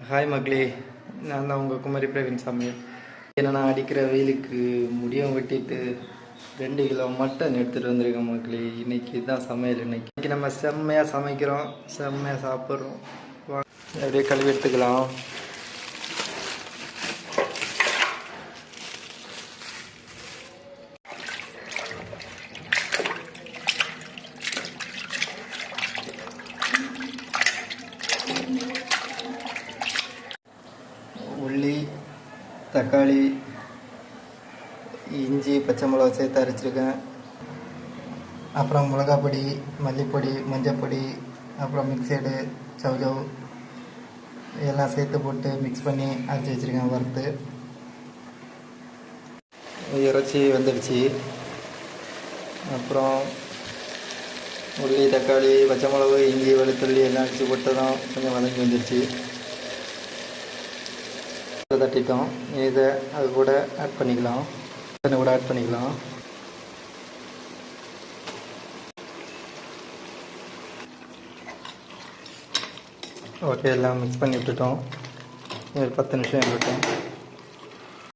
Hi மக்களே, நான் தான் உங்கள் குமரி பிரவீன் சமையல். ஏன்னா நான் அடிக்கிற வெயிலுக்கு முடியும் வெட்டிட்டு 2 கிலோ மட்டன் எடுத்துகிட்டு வந்திருக்கேன் மக்களே. இன்றைக்கி தான் சமையல். இன்றைக்கி நம்ம செம்மையாக சமைக்கிறோம், செம்மையாக சாப்பிட்றோம். அப்படியே கழுவி எடுத்துக்கலாம். உள்ளி, தக்காளி, இஞ்சி, பச்சை மிளகா சேர்த்து அரைச்சிருக்கேன். அப்புறம் மிளகாய் பொடி, மல்லிப்பொடி, மஞ்சள் பொடி, அப்புறம் மிக்சடு, சவ்ஜவ் எல்லாம் சேர்த்து போட்டு மிக்ஸ் பண்ணி அரைச்சி வச்சுருக்கேன் வறுத்து. இறைச்சி வந்துடுச்சு. அப்புறம் உள்ளி, தக்காளி, பச்சை மிளகு, இஞ்சி, வெளுத்துள்ளி எல்லாம் அரைச்சி போட்டதும் கொஞ்சம் வதங்கி வந்துடுச்சு. தட்டிட்டோம். இதை அது கூட ஆட் பண்ணிக்கலாம். ஓகே, எல்லாம் மிக்ஸ் பண்ணி விட்டுட்டோம். ஒரு 10 நிமிஷம் இருக்கட்டும்.